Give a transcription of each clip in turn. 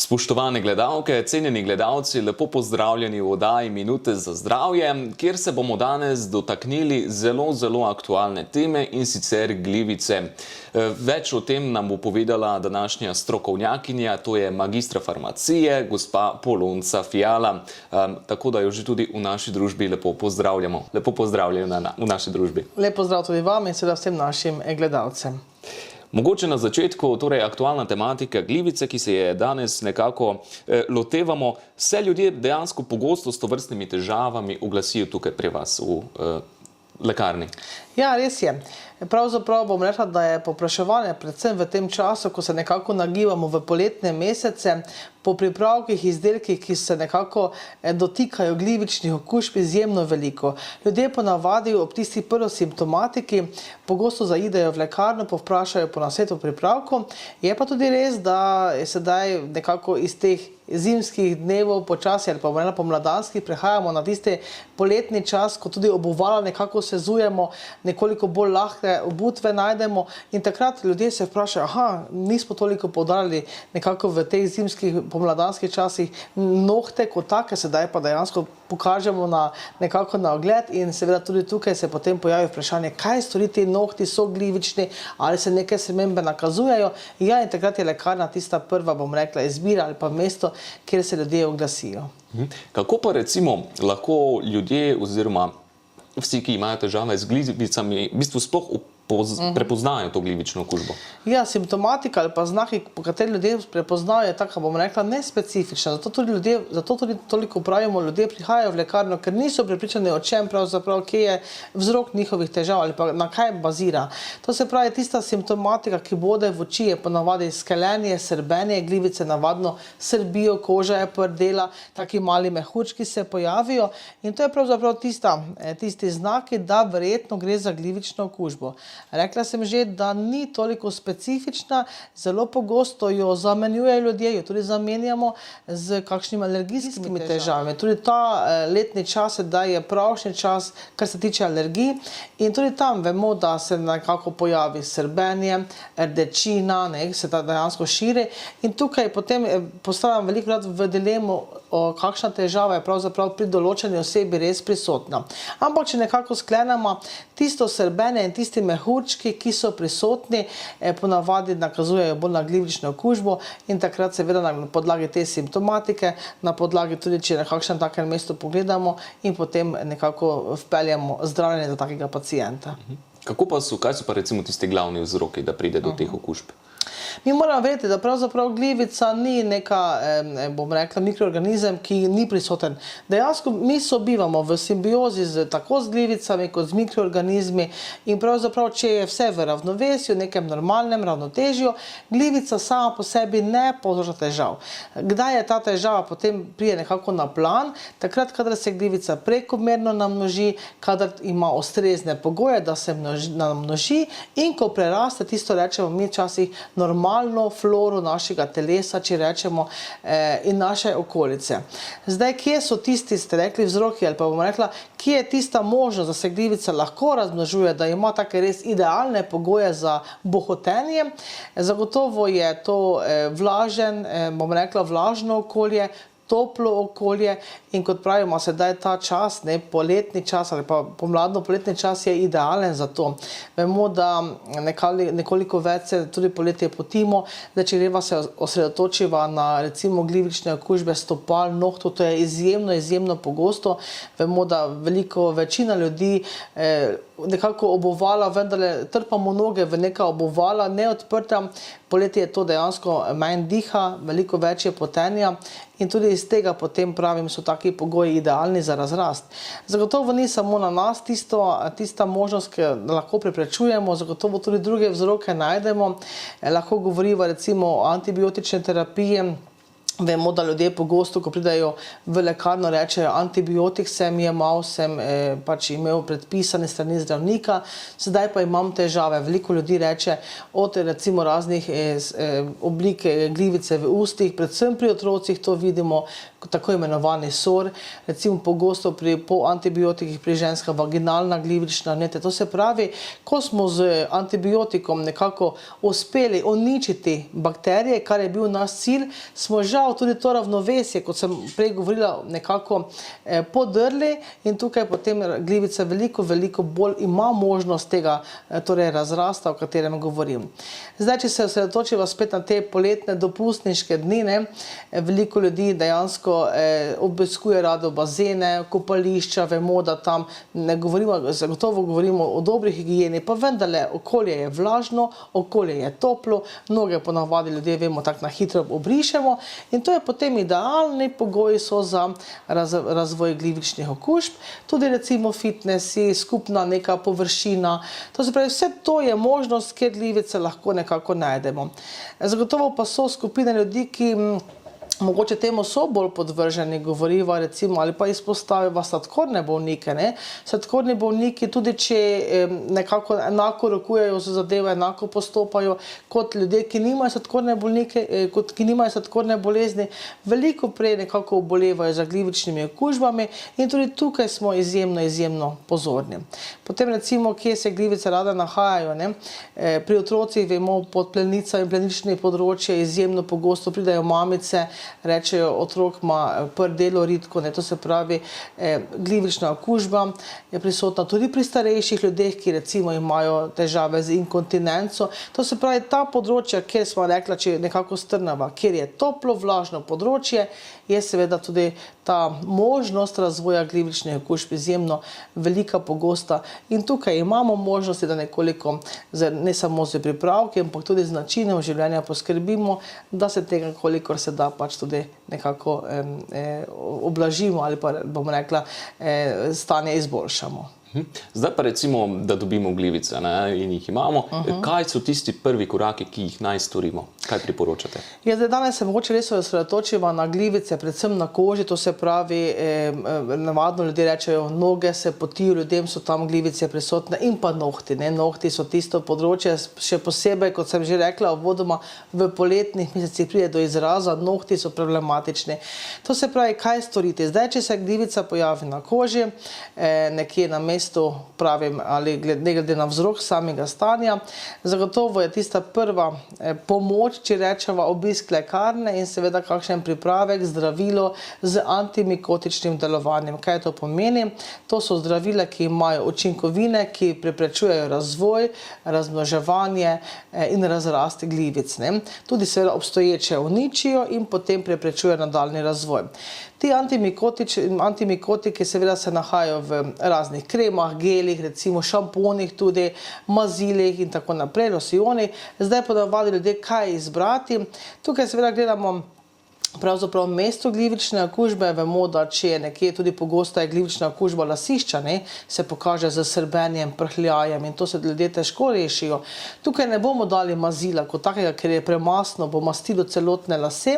Spoštovane gledalke, cenjeni gledalci, lepo pozdravljeni v oddaji Minute za zdravje, kjer se bomo danes dotaknili zelo aktualne teme, in sicer glivice. Več o tem nam bo povedala današnja strokovnjakinja, to je magistra farmacije, gospa Polonca Fiala. Tako da jo že tudi v naši družbi lepo pozdravljamo. Lepo pozdravljena v naši družbi. Lep pozdrav tudi vam in seveda vsem našim gledalcem. Mogoče na začetku, torej aktualna tematika glivice, ki se je danes nekako lotevamo. Se ljudje dejansko pogosto s tovrstnimi težavami oglasijo tukaj pri vas v lekarni? Ja, res je. Pravzaprav bom rekla, da je povpraševanje predvsem v tem času, ko se nekako nagibamo v poletne mesece, po pripravkih, izdelkih, ki se nekako dotikajo glivičnih okužb, izjemno veliko. Ljudje ponavadi ob tisti prvi simptomatiki pogosto zaidejo v lekarno, povprašajo po nasvetu pripravkov. Je pa tudi res, da je sedaj nekako iz teh zimskih dnevov počasi ali pa pomladanskih prehajamo na tisti poletni čas, ko tudi obuvala nekako sezujemo, nekoliko bolj lahke obutve najdemo in takrat ljudje se vprašajo, nismo toliko poudarjali nekako v teh zimskih pomladanskih časih nohte kot take, sedaj pa dejansko pokažemo nekako na ogled in seveda tudi tukaj se potem pojavi vprašanje, kaj storiti, nohti so glivični, ali se neke spremembe nakazujejo. Ja, in takrat je lekarna tista prva, bom rekla, izbira ali pa mesto, kjer se ljudje oglasijo. Kako pa recimo lahko ljudje oziroma vsi, ki imajo težave z glivicami, v bistvu sploh prepoznajo to glivično okužbo? Ja, simptomatika ali pa znaki, po kateri ljudje prepoznajo, je taka, bom rekla, nespecifična. Zato tudi toliko pravimo, ljudje prihajajo v lekarno, ker niso prepričani o čem pravzaprav, kje je vzrok njihovih težav ali pa na kaj bazira. To se pravi, tista simptomatika, ki bode v oči, je ponavadi skelenje, srbenje, glivice navadno srbijo, koža je prdela, taki mali mehurčki se pojavijo in to je pravzaprav tisti znaki, da verjetno gre za glivično okužbo. Rekla sem že, da ni toliko specifična, zelo pogosto jo zamenjujejo ljudje, jo tudi zamenjamo z kakšnimi alergijskimi težavami. Tudi ta letni čas, da je pravšnji čas, kar se tiče alergij, in tudi tam vemo, da se nekako pojavi srbenje, rdečina, se ta dejansko širi in tukaj potem postavljam velikokrat v dilemo, kakšna težava je pravzaprav pri določeni osebi res prisotna. Ampak, če nekako sklenemo, tisto srbenje in tisti mehurčki, ki so prisotni, ponavadi nakazujejo bolj na glivično okužbo in takrat seveda na podlagi te simptomatike, na podlagi tudi, če na kakšnem takem mestu pogledamo in potem nekako vpeljamo zdravljenje za takega pacienta. Kaj so pa recimo tisti glavni vzroki, da pride do teh okužb? Mi moramo vedeti, da pravzaprav glivica ni neka, bom rekla, mikroorganizem, ki ni prisoten. Dejansko mi sobivamo v simbiozi tako z glivicami kot z mikroorganizmi in pravzaprav, če je vse v ravnovesju, nekem normalnem ravnotežju, glivica sama po sebi ne povzroča težav. Kdaj je ta težava potem prije nekako na plan? Takrat, kadar se glivica prekomerno namnoži, kadar ima ustrezne pogoje, da se namnoži in ko preraste, tisto rečemo mi včasih normalno floro našega telesa, če rečemo, in naše okolice. Zdaj, kje so tisti, ste rekli, vzroki, ali pa bomo rekla, kje je tista možnost, da se glivica lahko razmnožuje, da ima take res idealne pogoje za bohotenje? Zagotovo je to vlažen, bom rekla, vlažno okolje, toplo okolje in kot pravimo, sedaj ta čas, poletni čas ali pa pomladno-poletni čas je idealen za to. Vemo, da nekoliko več se tudi poletje potimo, da če greva se osredotočiva na recimo glivične okužbe stopal, nohtov, to je izjemno pogosto. Vemo, da večina ljudi nekako obuvala, vendarle trpamo noge v neka obuvala, neodprta. Poletje je to dejansko manj diha, veliko več je potenja in tudi iz tega potem pravim, so taki pogoji idealni za razrast. Zagotovo ni samo na nas tista možnost, ki lahko preprečujemo, zagotovo tudi druge vzroke najdemo. Lahko govoriva recimo o antibiotični terapiji. Vemo, da ljudje pogosto, ko pridajo v lekarno, rečejo, antibiotik sem jemal, sem pač imel predpisane strani zdravnika, sedaj pa imam težave. Veliko ljudi reče od recimo raznih oblik glivice v ustih, predvsem pri otrocih to vidimo, tako imenovani SOR, recimo pogosto po antibiotikih pri ženska vaginalna glivična vnetja. To se pravi, ko smo z antibiotikom nekako uspeli uničiti bakterije, kar je bil naš cilj, smo žal prav tudi to ravnovesje, kot sem prej govorila, nekako podrli in tukaj potem glivica veliko bolj ima možnost tega torej razrasta, o katerem govorim. Zdaj, če se osredotočiva spet na te poletne dopustniške dni, ne, veliko ljudi dejansko obiskuje rado bazene, kopališča, vemo, da tam ne govorimo, zagotovo govorimo o dobri higijeni, pa vendarle okolje je vlažno, okolje je toplo, mnoge ponavadi ljudje, vemo, tako na hitro obrišemo in to je potem idealni pogoji so za razvoj glivičnih okužb, tudi recimo fitnesi, skupna neka površina, to se pravi, vse to je možnost, kjer glivice lahko nekako najdemo. Zagotovo pa so skupine ljudi, ki mogoče temu so bolj podvrženi, govoriva recimo, ali pa izpostaviva sladkorne bolnike, ne. Sladkorni bolniki, tudi če nekako enako rokujejo za zadeve, enako postopajo kot ljudje, ki nimajo sladkorne bolnike, ki nimajo sladkorne bolezni, veliko prej nekako obolevajo za glivičnimi okužbami in tudi tukaj smo izjemno pozorni. Potem recimo, kje se glivice rada nahajajo, ne. Pri otrocih vemo, pod plenica in plenični področje izjemno pogosto pridajo mamice, rečejo, otrok ima prdelo ritko, ne, to se pravi, glivična okužba je prisotna tudi pri starejših ljudeh, ki recimo imajo težave z inkontinenco. To se pravi, ta področja, kjer smo rekla, če nekako strnava, kjer je toplo, vlažno področje, je seveda tudi ta možnost razvoja glivičnih okužb izjemno velika, pogosta in tukaj imamo možnosti, da nekoliko, ne samo z pripravki, ampak tudi z načinom življenja poskrbimo, da se tega, kolikor se da, pač tudi nekako oblažimo ali pa, bom rekla, stanje izboljšamo. Zdaj pa recimo, da dobimo glivice, ne, in jih imamo. Kaj so tisti prvi koraki, ki jih naj storimo? Kaj priporočate? Ja, zdaj danes se mogoče res osredotočiva na glivice, predvsem na koži, to se pravi, navadno ljudje rečejo, noge se potijo, ljudem so tam glivice prisotne in pa nohti, ne, nohti so tisto področje, še posebej, kot sem že rekla, uvodoma v poletnih mesecih pride do izraza, nohti so problematični. To se pravi, kaj storiti? Zdaj, če se glivica pojavi na koži, nekje na mestu, pravim, ali ne glede na vzrok samega stanja, zagotovo je tista prva pomoč, če rečeva, obisk lekarne in seveda kakšen pripravek, zdravilo z antimikotičnim delovanjem. Kaj to pomeni? To so zdravila, ki imajo učinkovine, ki preprečujejo razvoj, razmnoževanje in razrast glivic, ne. Tudi seveda obstoječe uničijo in potem preprečujejo nadaljnji razvoj. Ti antimikotiki seveda se nahajajo v raznih kremah, gelih, recimo šamponih tudi, mazilih in tako naprej, losjonih. Zdaj ponavadi ljudje, kaj izbrati. Tukaj seveda gledamo pravzaprav mesto glivične okužbe, vemo, da če je nekje tudi pogosta je glivična okužba lasišča, ne, se pokaže z srbenjem, prhljajem in to se ljudje težko rešijo. Tukaj ne bomo dali mazila kot takega, ker je premasno, bo mastilo celotne lase,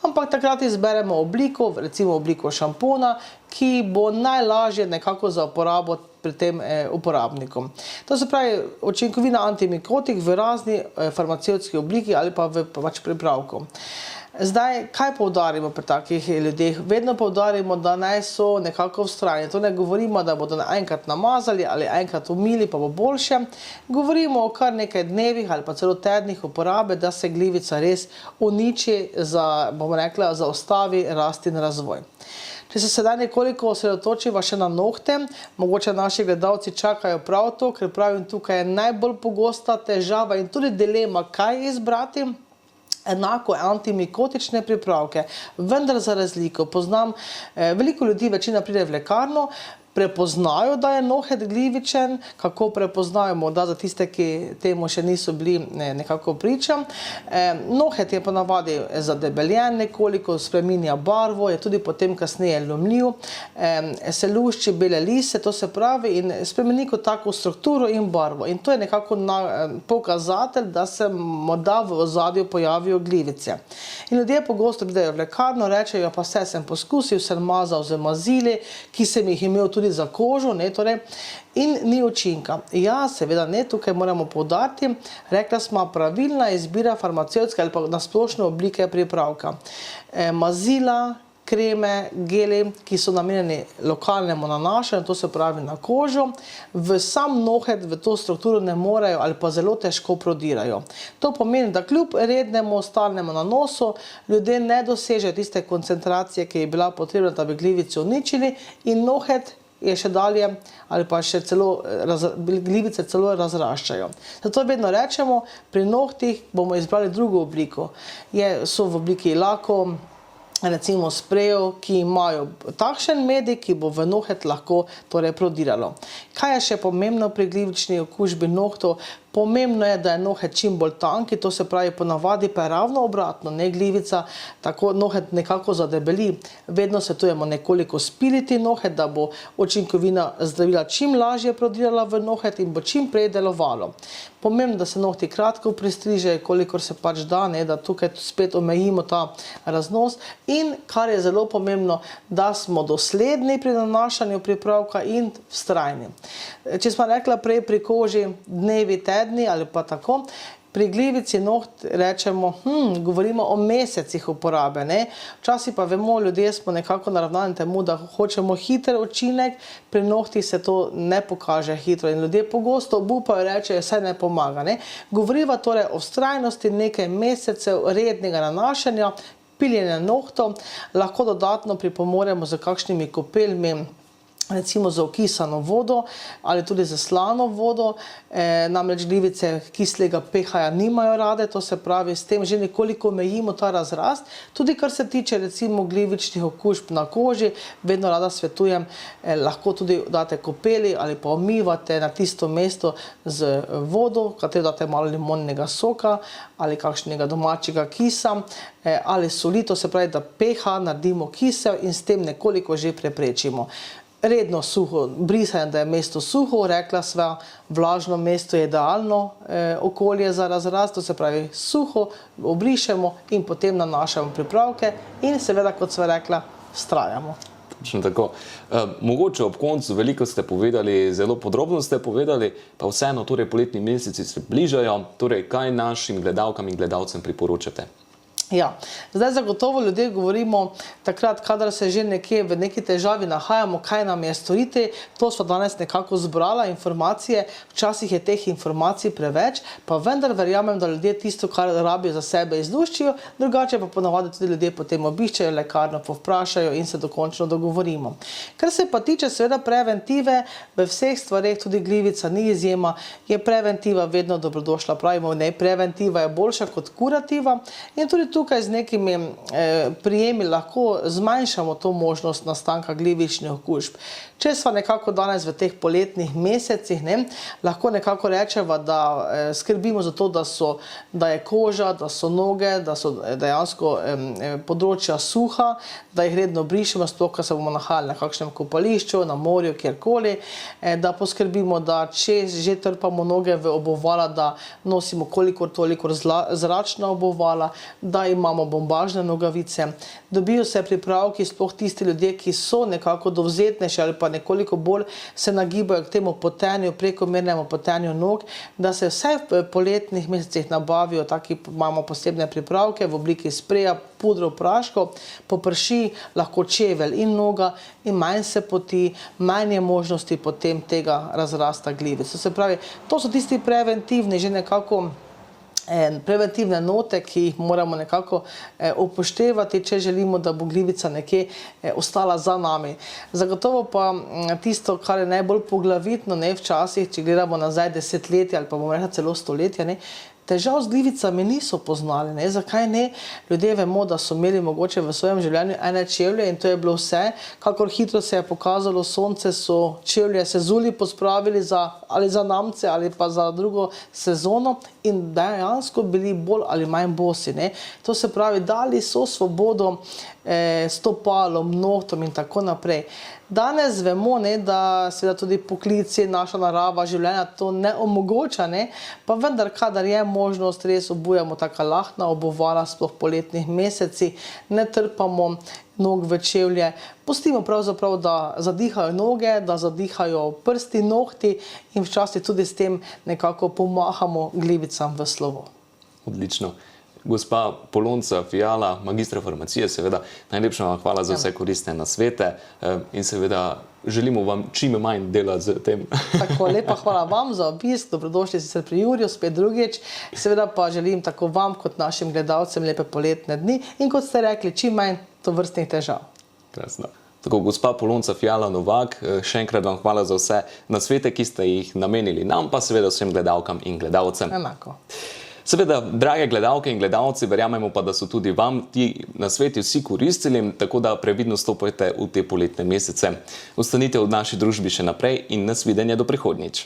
ampak takrat izberemo obliko, recimo obliko šampona, ki bo najlažje nekako za uporabo pri tem uporabnikom. To se pravi, učinkovina antimikotik v razni farmacevtski obliki ali pa v pač pripravku. Zdaj, kaj poudarimo pri takih ljudeh? Vedno poudarimo, da naj so nekako vztrajni. To ne govorimo, da bodo enkrat namazali ali enkrat umili, pa bo boljše. Govorimo o kar nekaj dnevih ali pa celo tednih uporabe, da se glivica res uniči, bomo rekla, zaustavi rast in razvoj. Če se sedaj nekoliko osredotočiva še na nohte, mogoče naši gledalci čakajo prav to, ker pravim, tukaj je najbolj pogosta težava in tudi dilema, kaj izbrati. Enako antimikotične pripravke, vendar za razliko. Poznam veliko ljudi, večina pride v lekarno, prepoznajo, da je nohet glivičen, kako prepoznajo, morda za tiste, ki temu še niso bili nekako priča. Nohet je ponavadi zadebeljen nekoliko, spreminja barvo, je tudi potem kasneje lomljiv, se lušči bele lise, to se pravi, in spremeni kot tako strukturo in barvo. In to je nekako pokazatelj, da se morda v ozadju pojavijo glivice. In ljudje pogosto pridejo v lekarno, rečejo, pa vse sem poskusil, sem mazal z mazili, ki sem jih imel tudi za kožo, ne, torej, in ni učinka. Ja, seveda ne, tukaj moramo poudariti, rekla smo, pravilna izbira farmacevtske ali pa na splošno oblike pripravka. Mazila, kreme, geli, ki so namenjeni lokalnemu nanašanju, to se pravi na kožo, v sam nohet, v to strukturo ne morejo ali pa zelo težko prodirajo. To pomeni, da kljub rednemu stalnemu nanosu ljudje ne dosežejo tiste koncentracije, ki je bila potrebna, da bi glivice uničili, in nohet je še dalje ali pa še celo glivice celo razraščajo. Zato vedno rečemo, pri nohtih bomo izbrali drugo obliko. So v obliki lakov, recimo sprejev, ki imajo takšen medij, ki bo v nohet lahko torej prodiralo. Kaj je še pomembno pri glivični okužbi nohtov? Pomembno je, da je nohet čim bolj tanki, to se pravi ponavadi pa je ravno obratno, ne glivica, tako nohet nekako zadebeli. Vedno svetujemo nekoliko spiliti nohet, da bo učinkovina zdravila čim lažje prodirala v nohet in bo čim prej delovalo. Pomembno, da se nohti kratko pristrižejo, kolikor se pač da, da tukaj spet omejimo ta raznos, in kar je zelo pomembno, da smo dosledni pri nanašanju pripravka in vztrajni. Če smo rekla prej pri koži dnevi, tedni ali pa tako, pri glivici noht rečemo, govorimo o mesecih uporabe. Včasih pa vemo, ljudje smo nekako naravnani temu, da hočemo hiter učinek, pri nohtih se to ne pokaže hitro in ljudje pogosto obupajo, rečejo, saj ne pomaga. Govoriva torej o vztrajnosti nekaj mesecev rednega nanašanja, piljenja nohtov, lahko dodatno pripomoremo z kakšnimi kopelmi, recimo za okisano vodo ali tudi za slano vodo, namreč glivice kislega pH-ja nimajo rade, to se pravi, s tem že nekoliko omejimo ta razrast. Tudi kar se tiče recimo glivičnih okužb na koži, vedno rada svetujem, lahko tudi date kopeli ali pa umivate na tisto mesto z vodo, katero date malo limonnega soka ali kakšnega domačega kisa ali soli, to se pravi, da pH naredimo kisel in s tem nekoliko že preprečimo. Redno suho brisanje, da je mesto suho, rekla sva, vlažno mesto je idealno okolje za razrast, to se pravi suho, obrišemo in potem nanašamo pripravke in seveda, kot sva rekla, vztrajamo. Točno tako. Mogoče ob koncu, veliko ste povedali, zelo podrobno ste povedali, pa vseeno, torej poletni meseci se bližajo, torej kaj našim gledalkam in gledalcem priporočate? Ja, zdaj zagotovo ljudje govorimo takrat, kadar se že nekje v neki težavi nahajamo, kaj nam je storiti. To sva danes nekako zbrala informacije, včasih je teh informacij preveč, pa vendar verjamem, da ljudje tisto, kar rabijo za sebe, izluščijo, drugače pa ponavadi tudi ljudje potem obiščejo lekarno, povprašajo in se dokončno dogovorimo. Kar se pa tiče seveda preventive, v vseh stvareh, tudi glivica ni izjema, je preventiva vedno dobrodošla. Pravimo, ne, preventiva je boljša kot kurativa in tudi tukaj z nekimi prijemi lahko zmanjšamo to možnost nastanka glivičnih okužb. Če sva nekako danes v teh poletnih mesecih, lahko nekako rečeva, da skrbimo za to, da je koža, da so noge, da so dejansko področja suha, da jih redno brišemo, sploh, ko se bomo nahajali na kakšnem kopališču, na morju, kjerkoli, da poskrbimo, da če že trpamo noge v obuvala, da nosimo kolikor toliko zračna obuvala, da imamo bombažne nogavice. Dobijo se pripravki, sploh tisti ljudje, ki so nekako dovzetnejši ali pa nekoliko bolj se nagibajo k temu potenju, prekomernemu potenju nog, da se vsaj v poletnih mesecih nabavijo, taki imamo posebne pripravke v obliki spreja, pudrov, praškov, poprši lahko čevelj in noga in manj se poti, manj je možnosti potem tega razrasta glivic. To se pravi, to so tisti preventivni, že nekako preventivne note, ki jih moramo nekako upoštevati, če želimo, da bo glivica nekje ostala za nami. Zagotovo pa tisto, kar je najbolj poglavitno, včasih, če gledamo nazaj desetletja ali pa bomo rekla celo stoletja, težav z glivicami niso poznali. Zakaj ne? Ljudje vemo, da so imeli mogoče v svojem življenju ene čevlje in to je bilo vse. Kakor hitro se je pokazalo sonce, so čevlje sezuli pospravili ali za namce ali pa za drugo sezono in dejansko bili bolj ali manj bosi. To se pravi, dali so svobodo stopalom, nohtom in tako naprej. Danes vemo, da seveda tudi poklici, naša narava, življenja to ne omogoča, pa vendar, kadar je možnost, res obujamo taka lahna obuvala, sploh poletnih meseci, ne trpamo nog v čevlje, pustimo pravzaprav, da zadihajo noge, da zadihajo prsti, nohti in včasih tudi s tem nekako pomahamo glivicam v slovo. Odlično. Gospa Polonca Fiala, magistra farmacije, seveda najlepša vam hvala za vse koristne nasvete in seveda želimo vam čim manj dela z tem. Tako, lepa hvala vam za obisk, dobrodošli sicer pri Juriju, spet drugič. Seveda pa želim tako vam kot našim gledalcem lepe poletne dni in kot ste rekli, čim manj tovrstnih težav. Krasno. Tako, gospa Polonca Fiala Novak, še enkrat vam hvala za vse nasvete, ki ste jih namenili nam, pa seveda vsem gledalkam in gledalcem. Enako. Seveda, drage gledalke in gledalci, verjamemo pa, da so tudi vam ti nasveti vsi koristili, tako da previdno stopajte v te poletne mesece. Ostanite v naši družbi še naprej in nasvidenje do prihodnjič.